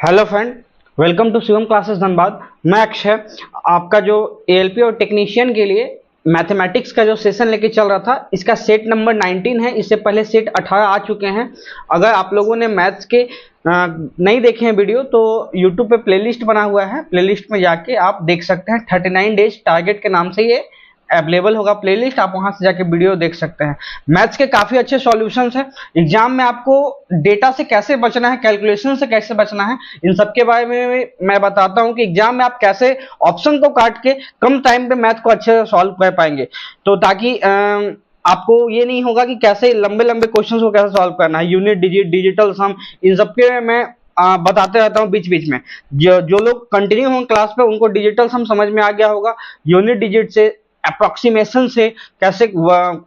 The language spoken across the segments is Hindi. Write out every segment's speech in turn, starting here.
Hello friend, welcome to Shivam classes Dhanbad. मैं अक्षय, आपका जो एएलपी और टेक्नीशियन के लिए मैथमेटिक्स का जो सेशन लेके चल रहा था, इसका सेट नंबर 19 है। इससे पहले सेट 18 आ चुके हैं। अगर आप लोगों ने मैथ्स के नहीं देखे हैं वीडियो तो यूट्यूब पे प्लेलिस्ट बना हुआ है, प्लेलिस्ट में जाके आप देख सकते हैं। 39 डेज टारगेट के नाम से ये अवेलेबल होगा प्लेलिस्ट, आप वहां से जाके वीडियो देख सकते हैं। मैथ्स के काफी अच्छे सॉल्यूशंस हैं। एग्जाम में आपको डेटा से कैसे बचना है, कैलकुलेशन से कैसे बचना है, इन सब के बारे में मैं बताता हूं कि एग्जाम में आप कैसे ऑप्शन को काट के कम टाइम पे मैथ को अच्छे से सॉल्व कर पाएंगे। तो ताकि आपको ये नहीं होगा कि कैसे लंबे लंबे क्वेश्चंस को कैसे सॉल्व करना है, यूनिट डिजिट, डिजिटल सम, इन सब के मैं बताते रहता हूँ बीच बीच में। जो लोग कंटिन्यू होंगे क्लास पे उनको डिजिटल सम समझ में आ गया होगा। यूनिट डिजिट से, अप्रोक्सीमेशन से कैसे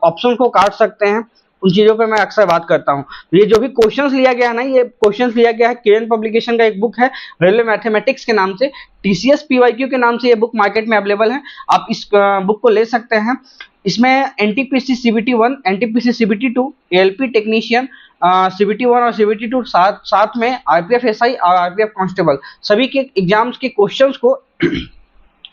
ऑप्शन को काट सकते हैं, उन चीजों पे मैं अक्सर बात करता हूँ। ये जो भी क्वेश्चंस लिया गया है ना, ये क्वेश्चंस लिया गया है किरण पब्लिकेशन का एक बुक है रेलवे मैथमेटिक्स के नाम से, टीसीएस पीवाईक्यू के नाम से ये बुक मार्केट में अवेलेबल है। आप इस बुक को ले सकते हैं। इसमें NTPC CBT 1, NTPC CBT 2, ALP technician CBT 1 और सीबीटी 2 साथ में आरपीएफ एसआई और आरपीएफ कांस्टेबल सभी के एग्जाम्स के क्वेश्चंस को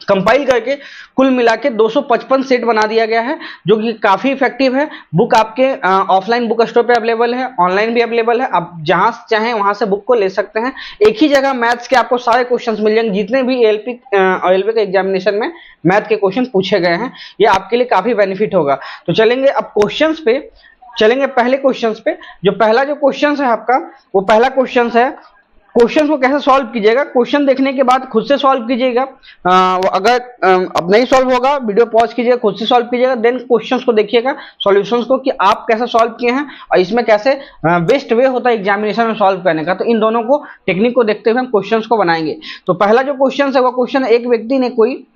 कंपाइल करके कुल मिला के 255 सेट बना दिया गया है, जो कि काफी इफेक्टिव है। बुक आपके ऑफलाइन बुक स्टोर पे अवेलेबल है, ऑनलाइन भी अवेलेबल है। आप जहां चाहें वहां से बुक को ले सकते हैं। एक ही जगह मैथ्स के आपको सारे क्वेश्चंस मिल जाएंगे, जितने भी एएलपी के एग्जामिनेशन में मैथ के क्वेश्चन पूछे गए हैं। ये आपके लिए काफी बेनिफिट होगा। तो चलेंगे अब क्वेश्चंस पे, चलेंगे पहले क्वेश्चंस पे। जो पहला जो क्वेश्चन है आपका, वो पहला क्वेश्चन है, क्वेश्चन को कैसे सॉल्व कीजिएगा। क्वेश्चन देखने के बाद खुद से सॉल्व कीजिएगा। अगर अब नहीं सॉल्व होगा, वीडियो पॉज कीजिएगा, खुद से सॉल्व कीजिएगा, देन क्वेश्चंस को देखिएगा, सॉल्यूशंस को, कि आप कैसे सॉल्व किए हैं और इसमें कैसे बेस्ट वे होता है एग्जामिनेशन में सॉल्व करने का। तो इन दोनों को, टेक्निक को देखते हुए हम क्वेश्चंस को बनाएंगे। तो पहला जो क्वेश्चन है वो क्वेश्चन है, एक व्यक्ति ने कोई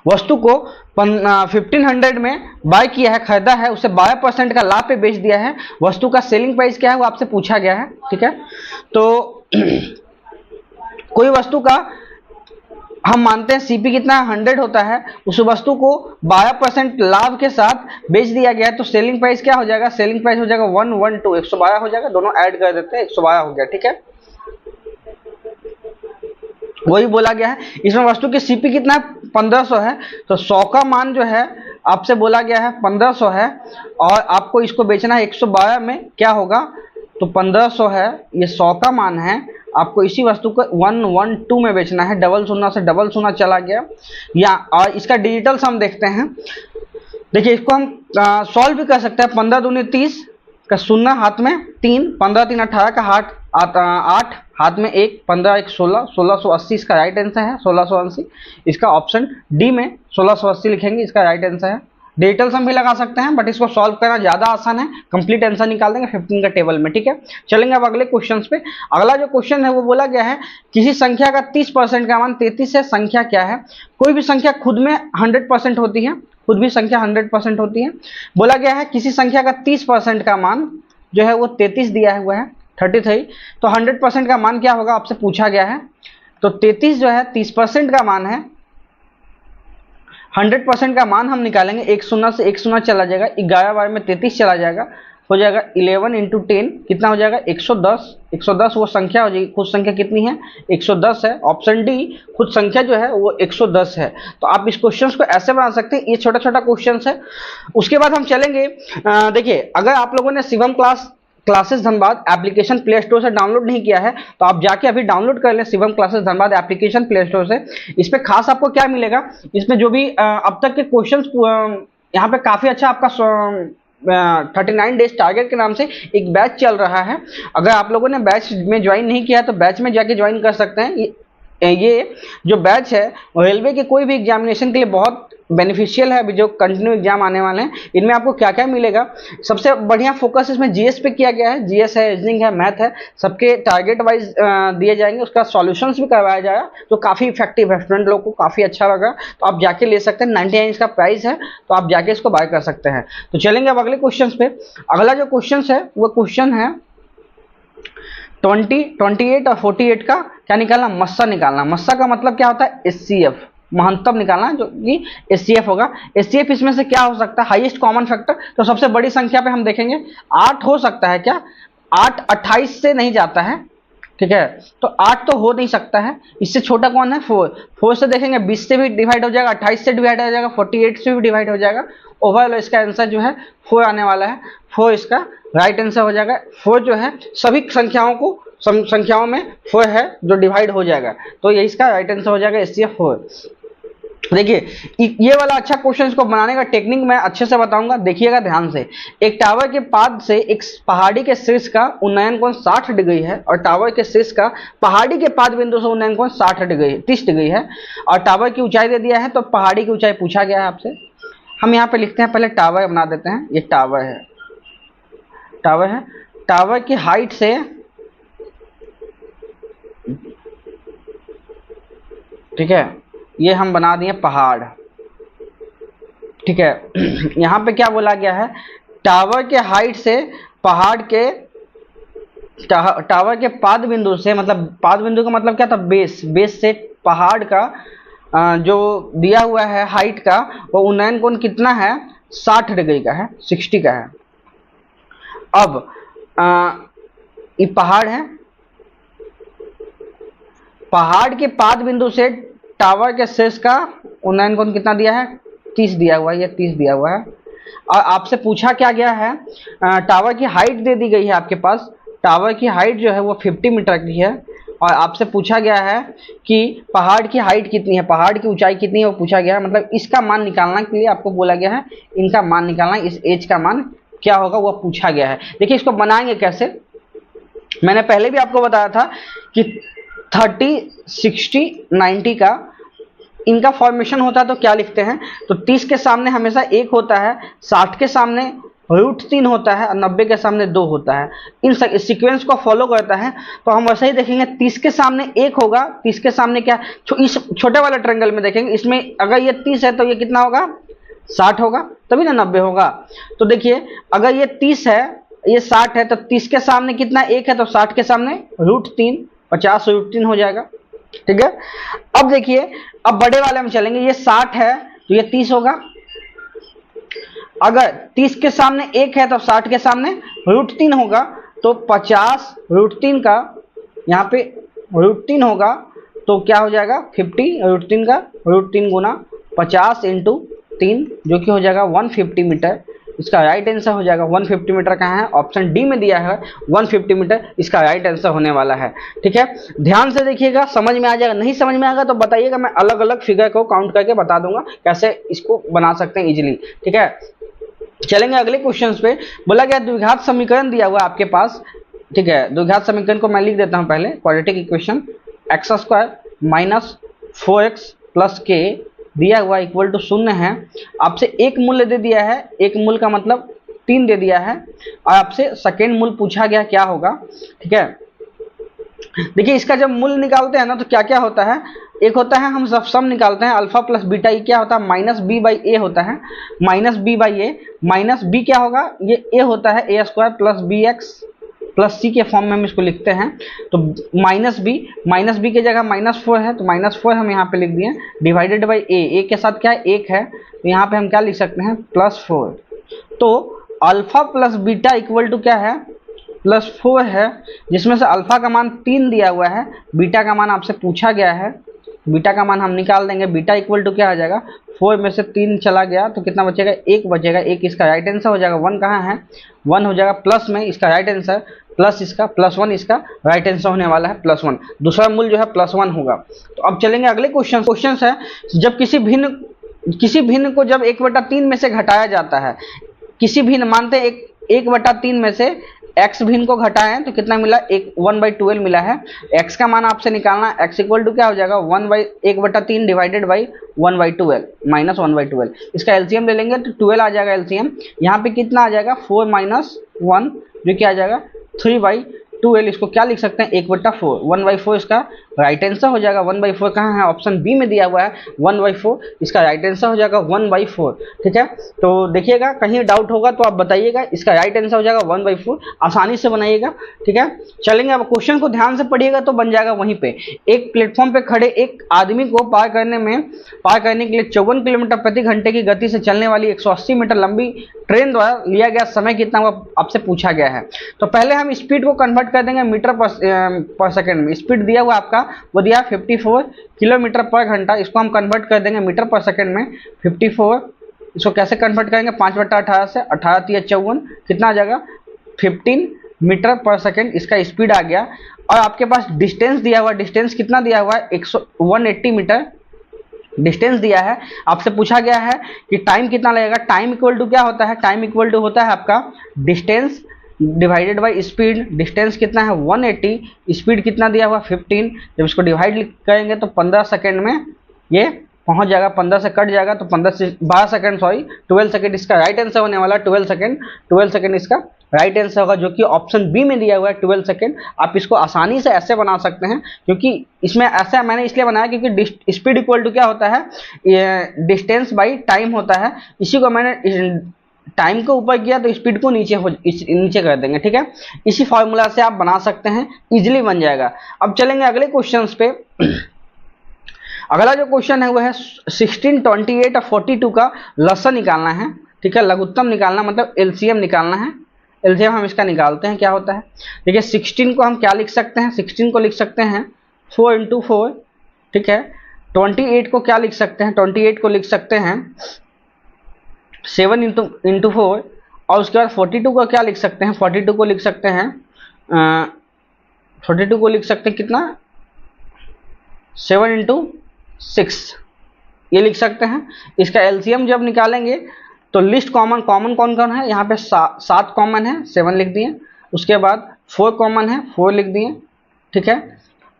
वस्तु को 1500 में बाय किया है, खरीदा है, उसे 12% का लाभ पे बेच दिया है। वस्तु का सेलिंग प्राइस क्या है वो आपसे पूछा गया है, ठीक है। तो कोई वस्तु का हम मानते हैं सीपी कितना 100 होता है, उस वस्तु को 12% लाभ के साथ बेच दिया गया है। तो सेलिंग प्राइस क्या हो जाएगा, सेलिंग प्राइस हो जाएगा 112, 112 हो जाएगा। दोनों ऐड कर देते हैं, 112 हो गया, ठीक है। वही बोला गया है। इसमें वस्तु की सीपी कितना है, 1500 है। तो 100 का मान जो है आपसे बोला गया है 1500 है, और आपको इसको बेचना है 112 में, क्या होगा, तो 1500 है, ये 100 का मान है, आपको इसी वस्तु को 112 में बेचना है। डबल शून्य से डबल शून्य चला गया। या और इसका डिजिटल सम देखते हैं। देखिए, इसको हम सॉल्व भी कर सकते हैं। 15 दूनी 30 का शून्य हाथ में 3, 15 3 18 का 8 हाथ में 1, 15 1 16, 1680 इसका राइट आंसर है, 1680। इसका ऑप्शन डी में 1680 लिखेंगे, इसका राइट आंसर है। डिजिटल सम भी लगा सकते हैं, बट इसको सॉल्व करना ज्यादा आसान है। कंप्लीट आंसर निकाल देंगे 15 का टेबल में, ठीक है। चलेंगे अब अगले क्वेश्चन पे। अगला जो क्वेश्चन है वो बोला गया है, किसी संख्या का 30% का मान 33 है, संख्या क्या है। कोई भी संख्या खुद में 100% होती है, खुद भी संख्या 100% होती है। बोला गया है किसी संख्या का 30% का मान जो है वो 33 दिया हुआ है, 33। तो 100% का मान क्या होगा आपसे पूछा गया है। तो 33 जो है 30% का मान है, 100% का मान हम निकालेंगे। एक शून्य से एक शून्य चला जाएगा, 11 बार में 33 चला जाएगा, हो जाएगा 11 × 10 कितना हो जाएगा, 110। 110 वो संख्या हो जाएगी, खुद संख्या कितनी है, 110 है। ऑप्शन डी, खुद संख्या जो है वो 110 है। तो आप इस क्वेश्चन को ऐसे बना सकते हैं। ये छोटा छोटा क्वेश्चन है। उसके बाद हम चलेंगे, देखिए, अगर आप लोगों ने Shivam classes Dhanbad application play store से डाउनलोड नहीं किया है तो आप जाके अभी डाउनलोड कर लें Shivam classes Dhanbad application play store से। इस पे खास आपको क्या मिलेगा, इसमें जो भी अब तक के क्वेश्चंस, यहाँ पे काफी अच्छा आपका 39 डेज टारगेट के नाम से एक बैच चल रहा है। अगर आप लोगों ने बैच में ज्वाइन नहीं किया है तो बैच में जाके ज्वाइन कर सकते हैं। ये जो बैच है रेलवे के कोई भी एग्जामिनेशन के लिए बहुत बेनिफिशियल है। अभी जो कंटिन्यू एग्जाम आने वाले हैं, इनमें आपको क्या क्या मिलेगा। सबसे बढ़िया फोकस इसमें जीएस पे किया गया है। जीएस है, रीजनिंग है, मैथ है, सबके टारगेट वाइज दिए जाएंगे। उसका सॉल्यूशंस भी करवाया जाएगा, जो काफी इफेक्टिव है, स्टूडेंट लोग को काफी अच्छा लगा। तो आप जाके ले सकते हैं, 99 इसका प्राइस है, तो आप जाके इसको बाय कर सकते हैं। तो चलेंगे अब अगले क्वेश्चन पे। अगला जो क्वेश्चन है वो क्वेश्चन है 20, 28 और 48 का क्या निकालना, मस्सा निकालना। मस्सा का मतलब क्या होता है, एचसीएफ, महत्तम निकालना, जो कि एचसीएफ होगा। एचसीएफ इसमें से क्या हो सकता है, हाईएस्ट कॉमन फैक्टर। तो सबसे बड़ी संख्या पे हम देखेंगे 8 हो सकता है क्या, 8 28 से नहीं जाता है, ठीक है, तो 8 तो हो नहीं सकता है, इससे छोटा कौन है 4, 4 से देखेंगे 20 से भी डिवाइड हो जाएगा, 28 से डिवाइड हो जाएगा, 48 से भी डिवाइड हो जाएगा। ओवरऑल इसका आंसर जो है 4 आने वाला है, 4 इसका राइट आंसर हो जाएगा। 4 जो है सभी संख्याओं में 4 है जो डिवाइड हो जाएगा, तो ये इसका राइट आंसर हो जाएगा, इसलिए 4। देखिए ये वाला अच्छा क्वेश्चन को बनाने का टेक्निक मैं अच्छे से बताऊंगा, देखिएगा ध्यान से। एक टावर के पाद से एक पहाड़ी के शीर्ष का उन्नयन कोण 60 डिग्री है, और टावर के शीर्ष का पहाड़ी के पाद बिंदु से उन्नयन कोण 30 डिग्री है, और टावर की ऊंचाई दे दिया है, तो पहाड़ी की ऊंचाई पूछा गया है आपसे। हम यहाँ पे लिखते हैं, पहले टावर बना देते हैं, ये टावर है, टावर की हाइट से ठीक है, ये हम बना दिए पहाड़, ठीक है। यहाँ पे क्या बोला गया है, टावर के हाइट से पहाड़ के टावर के पाद बिंदु से, मतलब पाद बिंदु का मतलब क्या था, बेस से पहाड़ का जो दिया हुआ है हाइट का, वो उन्नयन कोण कितना है, 60 डिग्री का है, 60 का है। अब ये पहाड़ है, पहाड़ के पाद बिंदु से टावर के शीर्ष का उन्नयन कोण कितना दिया है, 30 दिया हुआ है, ये 30 दिया हुआ है। और आपसे पूछा क्या गया है, टावर की हाइट दे दी गई है आपके पास, टावर की हाइट जो है वो 50 मीटर की है, और आपसे पूछा गया है कि पहाड़ की हाइट कितनी है, पहाड़ की ऊंचाई कितनी है, वो पूछा गया है। मतलब इसका मान निकालने के लिए आपको बोला गया है, इनका मान निकालना, इस एज का मान क्या होगा वो पूछा गया है। देखिए इसको बनाएंगे कैसे, मैंने पहले भी आपको बताया था कि 30, 60, 90 का इनका फॉर्मेशन होता है, तो क्या लिखते हैं, तो 30 के सामने हमेशा 1 होता है, 60 के सामने √3 होता है, और 90 के सामने 2 होता है। इन सीक्वेंस को फॉलो करता है, तो हम वैसे ही देखेंगे, 30 के सामने 1 होगा, 30 के सामने क्या, इस छोटे वाले ट्रायंगल में देखेंगे, इसमें अगर ये 30 है तो ये कितना होगा, 60 होगा, तभी ना 90 होगा। तो देखिए अगर ये 30 है, ये 60 है, तो 30 के सामने कितना 1 है, तो 60 के सामने √3, 50 √3 हो जाएगा, ठीक है। अब देखिए, अब बड़े वाले में चलेंगे, ये 60 है तो ये 30 होगा, अगर 30 के सामने 1 है तो 60 के सामने √3 होगा, तो 50 √3 का यहाँ पे √3 होगा, तो क्या हो जाएगा 50 √3 का √3 गुना 50 × 3, जो कि हो जाएगा 150 मीटर। इसका राइट आंसर हो जाएगा 150 मीटर। कहाँ है, ऑप्शन डी में दिया है 150 मीटर, इसका राइट आंसर होने वाला है, ठीक है। ध्यान से देखिएगा, समझ में आ जाएगा, नहीं समझ में आएगा तो बताइएगा, मैं अलग अलग फिगर को काउंट करके बता दूंगा कैसे इसको बना सकते हैं इजीली, ठीक है। चलेंगे अगले क्वेश्चन पे। बोला गया द्विघात समीकरण दिया हुआ आपके पास, ठीक है। द्विघात समीकरण को मैं लिख देता हूं पहले, quadratic equation, x² - 4x + k दिया हुआ इक्वल टू 0 है। आपसे एक मूल्य दे दिया है, एक मूल का मतलब 3 दे दिया है, और आपसे सेकेंड मूल पूछा गया क्या होगा, ठीक है। देखिए इसका जब मूल निकालते हैं ना, तो क्या क्या होता है, एक होता है हम सम निकालते हैं, अल्फा प्लस बीटा, ये क्या होता है, -b/a होता है, -b/a, -b क्या होगा, ये a होता है, a² + bx + c के फॉर्म में हम इसको लिखते हैं। तो -b की जगह -4 है, तो -4 हम यहाँ पे लिख दिए, डिवाइडेड बाई a के साथ क्या है 1 है, तो यहाँ पे हम क्या लिख सकते हैं +4। तो alpha plus beta equal to क्या है, +4 है, जिसमें से अल्फा का मान 3 दिया हुआ है, बीटा का मान आपसे पूछा गया है, बीटा का मान हम निकाल देंगे। बीटा इक्वल टू क्या आ जाएगा, 4 में से 3 चला गया तो कितना बचेगा, 1 बचेगा, 1 इसका राइट आंसर हो जाएगा। 1 कहाँ है, 1 हो जाएगा प्लस में, इसका राइट आंसर प्लस इसका +1, इसका राइट आंसर होने वाला है +1, दूसरा मूल जो है +1 होगा। तो अब चलेंगे अगले क्वेश्चन है, जब किसी भिन्न को जब 1/3 में से घटाया जाता है, किसी भिन्न मानते हैं 1/3 में से x भिन्न को घटाएं तो कितना मिला, 1/12 मिला है। x का मान आपसे निकालना, x इक्वल टू क्या हो जाएगा, 1/3 डिवाइडेड बाई 1/12 माइनस 1/12, इसका एलसीएम ले लेंगे तो 12 आ जाएगा एलसीएम। यहाँ पे कितना आ जाएगा 4 - 1 जो क्या आ जाएगा 3/12, इसको क्या लिख सकते हैं 1/4, 1/4 इसका राइट आंसर हो जाएगा 1/4। कहाँ है? ऑप्शन बी में दिया हुआ है 1/4, इसका राइट आंसर हो जाएगा 1/4। ठीक है, तो देखिएगा कहीं डाउट होगा तो आप बताइएगा, इसका राइट आंसर हो जाएगा 1/4। आसानी से बनाइएगा। ठीक है, चलेंगे अब क्वेश्चन को ध्यान से पढ़िएगा तो बन जाएगा वहीं पे। एक प्लेटफॉर्म पे खड़े एक आदमी को पार करने के लिए 54 किलोमीटर प्रति घंटे की गति से चलने वाली 180 मीटर लंबी ट्रेन द्वारा लिया गया समय कितना हुआ आपसे पूछा गया है। तो पहले हम स्पीड को कन्वर्ट कर देंगे मीटर पर सेकंड में। स्पीड दिया हुआ आपका वो दिया 54 किलोमीटर पर घंटा, इसको हम कन्वर्ट कर देंगे मीटर पर सेकंड में। 54 इसको कैसे कन्वर्ट करेंगे? 5/18 से 18 × 54 कितना आ जाएगा? 15 मीटर पर सेकंड इसका स्पीड आ गया। और आपके पास डिस्टेंस दिया हुआ, डिस्टेंस कितना दिया हुआ है? 180 मीटर डिस्टेंस दिया है। आपसे पूछा गया है कि टाइम कितना लगेगा। टाइम इक्वल टू क्या होता है? टाइम इक्वल टू होता है आपका distance divided by speed. Distance कितना है? 180, स्पीड कितना दिया हुआ? 15। जब इसको डिवाइड करेंगे तो 15 सेकेंड में ये पहुंच जाएगा। 15 से कट जाएगा तो 12 सेकंड, सॉरी 12 सेकंड इसका राइट आंसर होने वाला। 12 सेकंड इसका राइट आंसर होगा, जो कि ऑप्शन बी में दिया हुआ है 12 सेकंड। आप इसको आसानी से ऐसे बना सकते हैं, क्योंकि इसमें ऐसा मैंने इसलिए बनाया क्योंकि स्पीड इक्वल टू क्या होता है? डिस्टेंस बाई टाइम होता है। इसी को मैंने टाइम को ऊपर किया तो स्पीड को नीचे कर देंगे। ठीक है, इसी फॉर्मूला से आप बना सकते हैं, इजिली बन जाएगा। अब चलेंगे अगले क्वेश्चन पे। अगला जो क्वेश्चन है वो है 16, 28 और 42 का लसन निकालना है। ठीक है, लघुत्तम निकालना मतलब एलसीएम निकालना है। एलसीएम हम इसका निकालते हैं, क्या होता है। देखिए 16 को हम क्या लिख सकते हैं? 16 को लिख सकते हैं 4 × 4। ठीक है, 28 को क्या लिख सकते हैं? 28 को लिख सकते हैं 7 × 4। और उसके बाद 42 को क्या लिख सकते हैं? 42 को लिख सकते हैं 42 को लिख सकते हैं कितना? 7 × 6 ये लिख सकते हैं। इसका एलसीएम जब निकालेंगे तो लिस्ट कॉमन कौन कौन है? यहाँ पे 7 कॉमन है, 7 लिख दिए। उसके बाद 4 कॉमन है, 4 लिख दिए। ठीक है,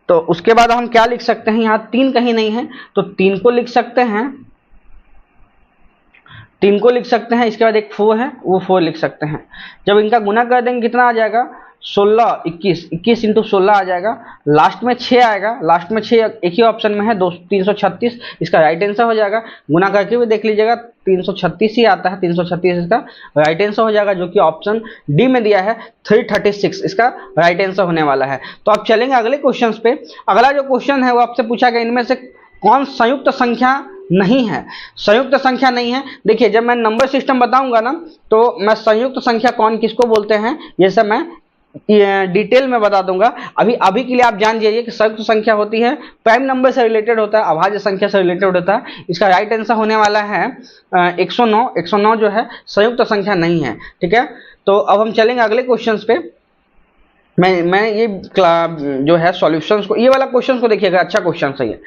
तो उसके बाद हम क्या लिख सकते हैं? यहाँ 3 कहीं नहीं है तो 3 को लिख सकते हैं, 3 को लिख सकते हैं। इसके बाद एक 4 है, वो 4 लिख सकते हैं। जब इनका गुना कर देंगे कितना आ जाएगा? 16, 21 × 16 आ जाएगा। लास्ट में 6 आएगा, लास्ट में 6 एक ही ऑप्शन में है 336, इसका राइट आंसर हो जाएगा। गुना करके भी देख लीजिएगा 336 ही आता है, 336 इसका राइट आंसर हो जाएगा, जो कि ऑप्शन डी में दिया है 336 इसका राइट आंसर होने वाला है। तो आप चलेंगे अगले क्वेश्चन पे। अगला जो क्वेश्चन है वो आपसे पूछा गया इनमें से कौन संयुक्त संख्या नहीं है? संयुक्त संख्या नहीं है। देखिए जब मैं नंबर सिस्टम बताऊंगा ना तो मैं संयुक्त संख्या कौन किसको बोलते हैं ये सब मैं डिटेल में बता दूंगा। अभी के लिए आप जान जाइए कि संयुक्त संख्या होती है प्राइम नंबर से रिलेटेड होता है, अभाज्य संख्या से रिलेटेड होता है। इसका राइट आंसर होने वाला है 109। 109 जो है संयुक्त संख्या नहीं है। ठीक है, तो अब हम चलेंगे अगले क्वेश्चन पे। मैं ये जो है सॉल्यूशंस को, ये वाला क्वेश्चन को देखिएगा, अच्छा क्वेश्चन सही है।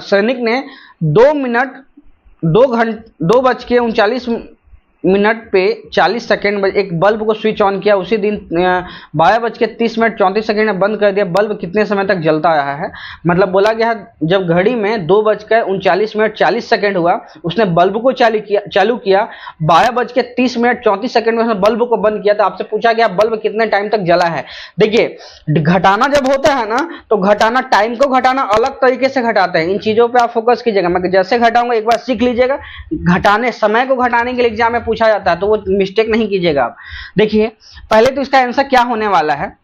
सैनिक ने 2:39 पे 40 सेकेंड एक बल्ब को स्विच ऑन किया। उसी दिन 12:30 में बंद कर दिया। बल्ब कितने समय तक जलता रहा है? मतलब बोला गया है जब घड़ी में 2:39 हुआ उसने बल्ब को चालू किया 12:30 में उसने बल्ब को बंद किया। तो आपसे पूछा गया बल्ब कितने टाइम तक जला है। देखिए घटाना जब होता है ना तो घटाना, टाइम को घटाना अलग तरीके से घटाते हैं। इन चीजों पे आप फोकस कीजिएगा, मैं जैसे घटाऊंगा एक बार सीख लीजिएगा। घटाने समय को घटाने के लिए एग्जाम में पूछा जाता है तो वो मिस्टेक नहीं कीजिएगा आप। देखिए पहले तो इसका आंसर क्या होने वाला है?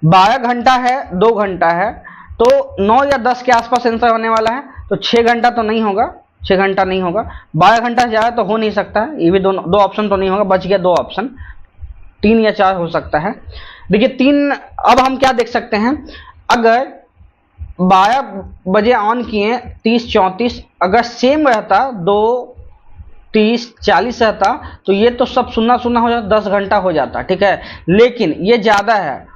12 घंटा है, 2 घंटा है, तो 9 या 10 के आसपास आंसर होने वाला है। तो 6 घंटा तो नहीं होगा, 6 घंटा नहीं होगा। 12 घंटा से ज्यादा तो हो नहीं सकता है। ये भी दो ऑप्शन तो नहीं होगा, बच गया 2 ऑप्शन, 3 या 4 हो सकता है। देखिए 3। अब हम क्या देख सकते हैं, अगर 12 बजे ऑन किए 30-34 अगर सेम रहता 2:30-40 रहता तो ये तो सब सुनना हो जाता, 10 घंटा हो जाता। ठीक है, लेकिन ये ज्यादा है।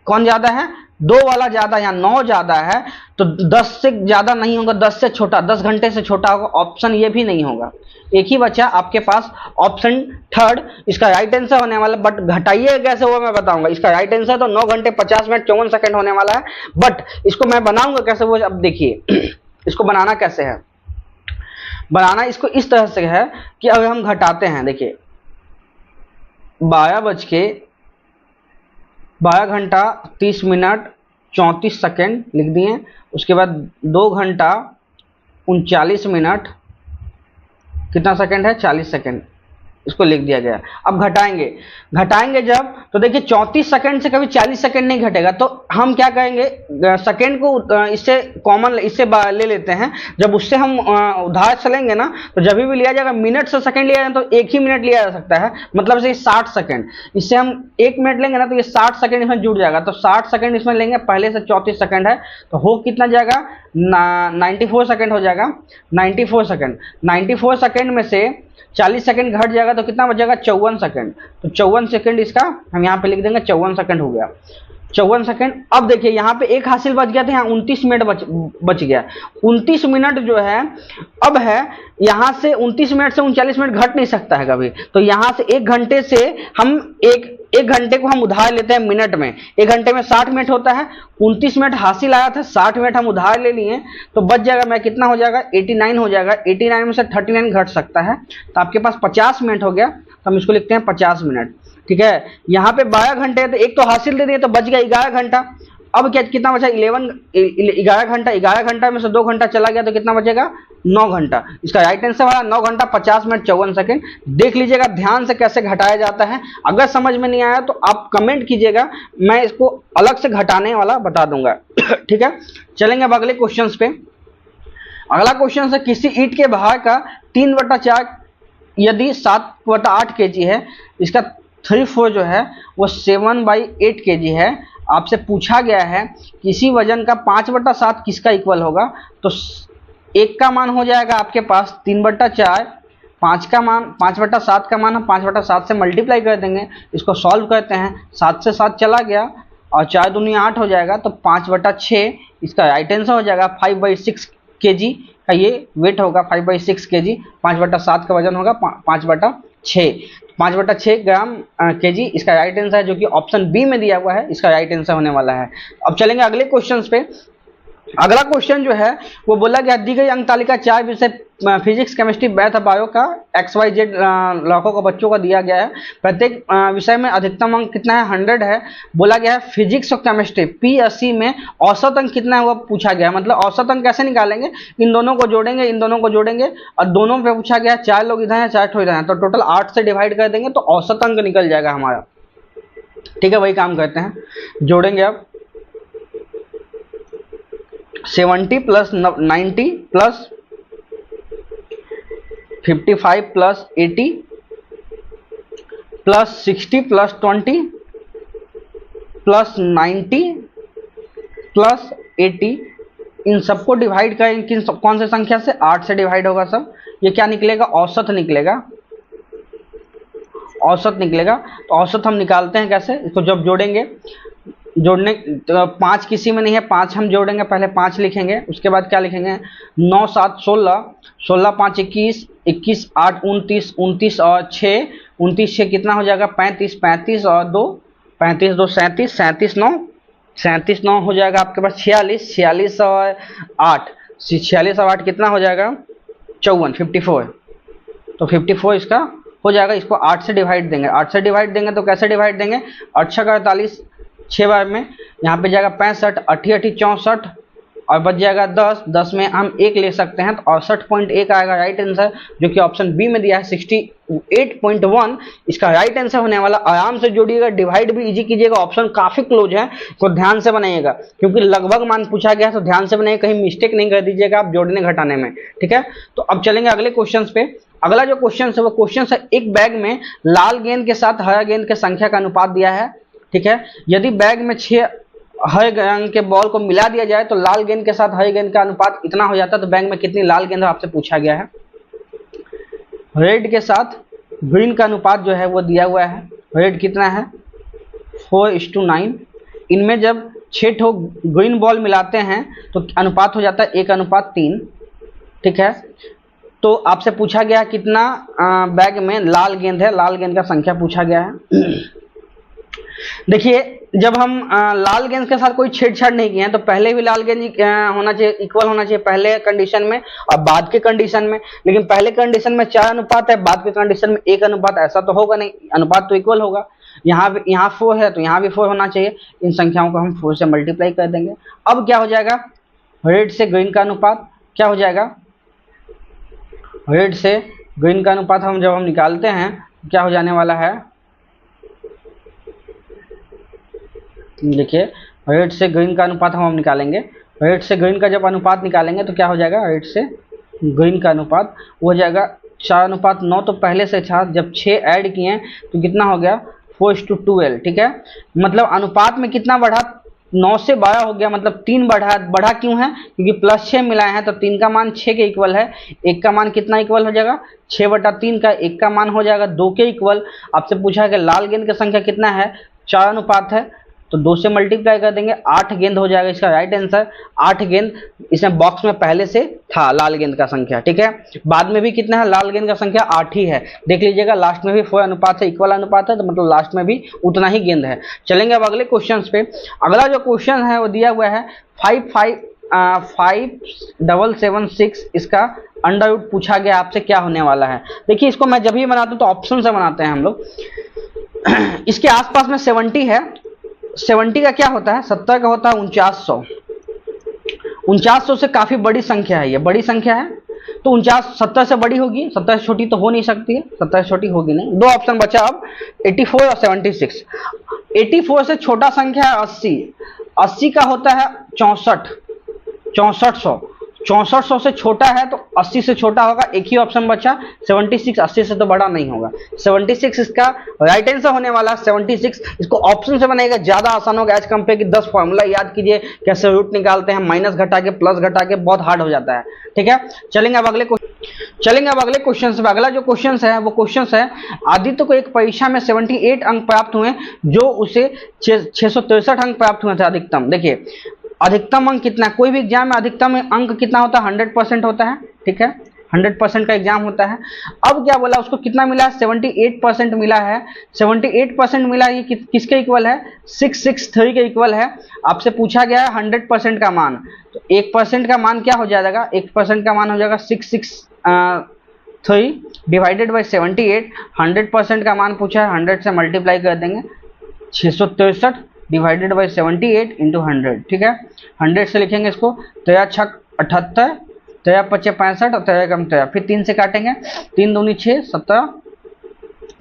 कौन ज्यादा है? 2 वाला ज्यादा, यहाँ 9 ज्यादा है तो 10 से ज्यादा नहीं होगा, 10 से छोटा, 10 घंटे से छोटा होगा। ऑप्शन ये भी नहीं होगा। एक ही बचा आपके पास ऑप्शन थर्ड, इसका राइट आंसर होने वाला। बट घटाइए कैसे वो मैं बताऊंगा। इसका राइट आंसर तो 9 घंटे 50 मिनट 54 सेकंड होने वाला है। बट इसको मैं बनाऊंगा कैसे वो अब देखिए। इसको बनाना कैसे है? बनाना इसको इस तरह से है कि अगर हम घटाते हैं, देखिए 12 घंटा 30 मिनट 34 सेकेंड लिख दिए। उसके बाद 2 घंटा 39 मिनट कितना सेकंड है, 40 सेकंड, इसको लिख दिया गया। अब घटाएंगे जब, तो देखिए 34 सेकंड से कभी 40 सेकंड नहीं घटेगा, तो हम क्या करेंगे, सेकंड को इससे कॉमन इससे ले लेते हैं। जब उससे हम उधार चलेंगे ना, तो जब भी लिया जाएगा मिनट से सेकंड लिया जाए तो 1 ही मिनट लिया जा सकता है, मतलब से 60 सेकंड। इससे हम 1 मिनट लेंगे ना तो ये 60 सेकंड इसमें जुड़ जाएगा, तो 60 सेकंड इसमें लेंगे, पहले से 34 सेकंड है तो हो कितना जाएगा, 94 सेकंड हो जाएगा। 94 सेकंड में से 40 सेकंड घट जाएगा तो कितना बचेगा, 54 सेकंड। तो 54 सेकंड इसका हम यहाँ पे लिख देंगे, 54 सेकंड हो गया, 54 सेकंड। अब देखिए यहाँ पे एक हासिल बच गया था, यहाँ 29 मिनट बच गया। 29 मिनट जो है अब है, यहाँ से 29 मिनट से 39 मिनट घट नहीं सकता है कभी, तो यहाँ से 1 घंटे से हम एक घंटे को हम उधार लेते हैं मिनट में। 1 घंटे में 60 मिनट होता है, 29 मिनट हासिल आया था, 60 मिनट हम उधार ले लिए, तो बच जाएगा मैं कितना हो जाएगा, 89 हो जाएगा। 89 में से 39 घट सकता है, तो आपके पास 50 मिनट हो गया, तो हम इसको लिखते हैं 50 मिनट। ठीक है, यहाँ पे 12 घंटे है, तो एक तो हासिल दे दिए तो बच गया 11 घंटा। अब क्या कितना बचा, 11 घंटा। 11 घंटा में से 2 घंटा चला गया तो कितना बचेगा, 9 घंटा। इसका राइट आंसर हमारा 9 घंटा 50 मिनट 54 सेकंड। देख लीजिएगा ध्यान से कैसे घटाया जाता है। अगर समझ में नहीं आया तो आप कमेंट कीजिएगा, मैं इसको अलग से घटाने वाला बता दूंगा। ठीक है, चलेंगे अब अगले क्वेश्चन पे। अगला क्वेश्चन है, किसी ईंट के भार का 3/4 यदि 7/8 kg है, इसका 3/4 जो है वो 7/8 kg है। आपसे पूछा गया है किसी वजन का 5/7 किसका इक्वल होगा, तो 1 का मान हो जाएगा आपके पास 3/4, 5 का मान 5/7 का मान हम 5/7 से मल्टीप्लाई कर देंगे। इसको सॉल्व करते हैं, 7 से 7 चला गया और 4 दूनी 8 हो जाएगा, तो 5/6 इसका राइट आंसर हो जाएगा। 5/6 kg का ये वेट होगा, 5/6 kg। 5/7 का वजन होगा 5/6, 5/6 ग्राम kg इसका राइट आंसर है, जो कि ऑप्शन बी में दिया हुआ है, इसका राइट आंसर होने वाला है। अब चलेंगे अगले क्वेश्चन पे। अगला क्वेश्चन जो है वो बोला गया, दी गई अंक तालिका 4 विषय फिजिक्स, केमिस्ट्री, मैथ, बायो का XYZ लाखों का बच्चों का दिया गया है। प्रत्येक विषय में अधिकतम अंक कितना है, 100 है। बोला गया है फिजिक्स और केमिस्ट्री P80 में औसत अंक कितना है वो पूछा गया है। मतलब औसत अंक कैसे निकालेंगे, इन दोनों को जोड़ेंगे और दोनों पे पूछा गया 4 लोग इधर हैं 4 ठो इधर हैं, तो टोटल 8 से डिवाइड कर देंगे तो औसत अंक निकल जाएगा हमारा। ठीक है, वही काम करते हैं, जोड़ेंगे अब 70 + 90 + 55 + 80 + 60 + 20 + 90 + 80, इन सबको डिवाइड करें किन कौन से संख्या से, 8 से डिवाइड होगा सब। ये क्या निकलेगा, औसत निकलेगा, औसत निकलेगा। तो औसत हम निकालते हैं कैसे, इसको जब जोड़ेंगे, जोड़ने 5 किसी में नहीं है, 5 हम जोड़ेंगे, पहले 5 लिखेंगे, उसके बाद क्या लिखेंगे, 9 7 16, 16 5 21, 21 8 29, 29 और 6, 29 6 कितना हो जाएगा, 35, 35 और 2, 35 2 37, 37 9 हो जाएगा आपके पास 46, 46 और 8, 46 और 8 कितना हो जाएगा, 54, 54। तो 54 इसका हो जाएगा। इसको 8 से डिवाइड देंगे, 8 से डिवाइड देंगे तो कैसे डिवाइड देंगे, 8 6 48, 6 बार में यहाँ पे जाएगा 65, 8 8 64 और बच जाएगा 10, 10 में हम 1 ले सकते हैं, तो 68.1 आएगा राइट आंसर, जो कि ऑप्शन बी में दिया है 68.1 इसका राइट आंसर होने वाला। आराम से जोड़िएगा, डिवाइड भी इजी कीजिएगा, ऑप्शन काफी क्लोज है, तो ध्यान से बनाइएगा, क्योंकि लगभग मान पूछा गया, तो ध्यान से बनाइए, कहीं मिस्टेक नहीं कर दीजिएगा आप जोड़ने घटाने में। ठीक है, तो अब चलेंगे अगले क्वेश्चन पे। अगला जो क्वेश्चन है वो क्वेश्चन है, एक बैग में लाल गेंद के साथ हरा गेंद के संख्या का अनुपात दिया है। ठीक है, यदि बैग में 6 हरे रंग के बॉल को मिला दिया जाए तो लाल गेंद के साथ हरे गेंद का अनुपात इतना हो जाता है, तो बैग में कितनी लाल गेंद आपसे पूछा गया है। रेड के साथ ग्रीन का अनुपात जो है वो दिया हुआ है, रेड कितना है 4:9। इनमें जब 6 ठो ग्रीन बॉल मिलाते हैं तो अनुपात हो जाता है 1:3। ठीक है, तो आपसे पूछा गया कितना बैग में लाल गेंद है, लाल गेंद का संख्या पूछा गया है। देखिए, जब हम लाल गेंद के साथ कोई छेड़छाड़ नहीं किए हैं तो पहले भी लाल गेंद होना चाहिए, इक्वल होना चाहिए पहले कंडीशन में और बाद के कंडीशन में। लेकिन पहले कंडीशन में 4 अनुपात है, बाद के कंडीशन में 1 अनुपात, ऐसा तो होगा नहीं, अनुपात तो इक्वल होगा। यहाँ 4 है तो यहाँ भी 4 होना चाहिए। इन संख्याओं को हम 4 से मल्टीप्लाई कर देंगे। अब क्या हो जाएगा, रेड से ग्रीन का अनुपात क्या हो जाएगा, रेड से ग्रीन का अनुपात हम जब हम निकालते हैं क्या हो जाने वाला है, देखिए रेड से ग्रीन का अनुपात हम निकालेंगे। रेड से ग्रीन का जब अनुपात निकालेंगे तो क्या हो जाएगा, रेड से ग्रीन का अनुपात वो हो जाएगा 4:9। तो पहले से था, जब 6 ऐड किए तो कितना हो गया 4:12, ठीक है। मतलब अनुपात में कितना बढ़ा, 9 से 12 हो गया, मतलब 3 बढ़ा क्यों है, क्योंकि +6 मिलाए हैं तो 3 का मान 6 के इक्वल है। 1 का मान कितना इक्वल हो जाएगा, 6/3 का 1 का मान हो जाएगा 2 के इक्वल। आपसे पूछा है कि लाल गेंद की संख्या कितना है, 4 अनुपात है तो 2 से मल्टीप्लाई कर देंगे, 8 गेंद हो जाएगा इसका राइट आंसर। 8 गेंद इसमें बॉक्स में पहले से था लाल गेंद का संख्या, ठीक है। बाद में भी कितना है, लाल गेंद का संख्या 8 ही है, देख लीजिएगा लास्ट में भी 4 अनुपात है, इक्वल अनुपात है, तो मतलब लास्ट में भी उतना ही गेंद है। चलेंगे अब अगले क्वेश्चन पे। अगला जो क्वेश्चन है वो दिया हुआ है 5776, इसका अंडर रूट पूछा गया आपसे क्या होने वाला है। देखिए इसको मैं जब भी बनाता हूँ तो ऑप्शन से बनाते हैं हम लोग। इसके आसपास में 70 है, 70 का क्या होता है, 70 का होता है 4900। 4900 से काफी बड़ी संख्या है, ये बड़ी संख्या है तो 49 70 से बड़ी होगी, 70 से छोटी तो हो नहीं सकती है, 70 से छोटी होगी नहीं। 2 ऑप्शन बचा अब 84 और 76। 84 से छोटा संख्या है 80, 80 का होता है 64, 6400। 6400 से छोटा है तो 80 से छोटा होगा, एक ही ऑप्शन बचा 76, 80 से तो बड़ा नहीं होगा। 76 इसका राइट आंसर होने वाला है। 76 इसको ऑप्शन से बनाएगा ज्यादा आसान होगा एज कंपेयर कि 10 फॉर्मूला याद कीजिए, कैसे रूट निकालते हैं, माइनस घटा के प्लस घटा के, बहुत हार्ड हो जाता है, ठीक है। चलेंगे अब अगले क्वेश्चन पे। अगला जो क्वेश्चन है वो क्वेश्चन है, आदित्य को एक परीक्षा में 78 अंक प्राप्त हुए जो उसे 663 अंक प्राप्त हुए थे अधिकतम। देखिए अधिकतम अंक कितना, कोई भी एग्जाम में अधिकतम अंक कितना होता है, 100% होता है, ठीक है, 100% का एग्जाम होता है। अब क्या बोला, उसको कितना मिला है, 78% मिला है। 78% मिला, ये किसके इक्वल है, 663 के इक्वल है। आपसे पूछा गया है 100% का मान, तो 1% का मान क्या हो जाएगा, 1% का मान हो जाएगा 663 डिवाइडेड बाई 78। 100% का मान पूछा है, 100 से मल्टीप्लाई कर देंगे, 663 डिवाइडेड बाई 78 इंटू 100, ठीक है। 100 से लिखेंगे इसको, 3 6 78, 3 5 65 और 3 कम 3, फिर 3 से काटेंगे, 3 दूनी 6, 17,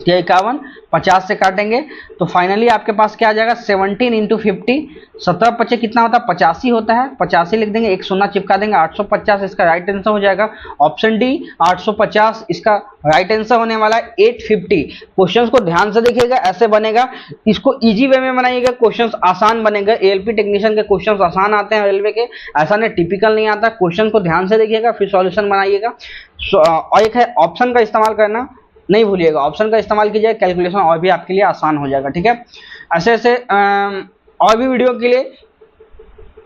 3 51, 50 से काटेंगे तो फाइनली आपके पास क्या आ जाएगा, 17 इंटू 50, 17 5 कितना होता है, 85 होता है। 85 लिख देंगे, एक शून्य चिपका देंगे, 850 इसका राइट आंसर हो जाएगा। ऑप्शन डी 850 इसका राइट आंसर होने वाला है। 850 क्वेश्चंस को ध्यान से देखिएगा, ऐसे बनेगा, इसको इजी वे में बनाइएगा, क्वेश्चंस आसान बनेगा। एएलपी टेक्नीशियन के क्वेश्चंस आसान आते हैं रेलवे के, ऐसा नहीं टिपिकल नहीं आता। क्वेश्चन को ध्यान से देखिएगा फिर सॉल्यूशन बनाइएगा। और एक है ऑप्शन का इस्तेमाल करना नहीं भूलिएगा, ऑप्शन का इस्तेमाल कीजिए, कैलकुलेशन और भी आपके लिए आसान हो जाएगा, ठीक है। ऐसे ऐसे और भी वीडियो के लिए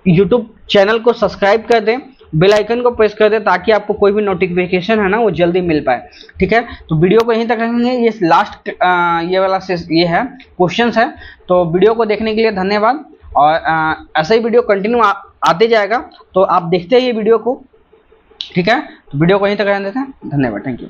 यूट्यूब चैनल को सब्सक्राइब कर दें, बेल आइकन को प्रेस कर दें ताकि आपको कोई भी नोटिफिकेशन है ना वो जल्दी मिल पाए, ठीक है। तो वीडियो को यहीं तक रखेंगे, ये लास्ट ये वाला ये है क्वेश्चंस है। तो वीडियो को देखने के लिए धन्यवाद, और ऐसा ही वीडियो कंटिन्यू आते जाएगा, तो आप देखते हैं ये वीडियो को, ठीक है। तो वीडियो को यहीं तक रहने देते हैं, धन्यवाद, थैंक यू।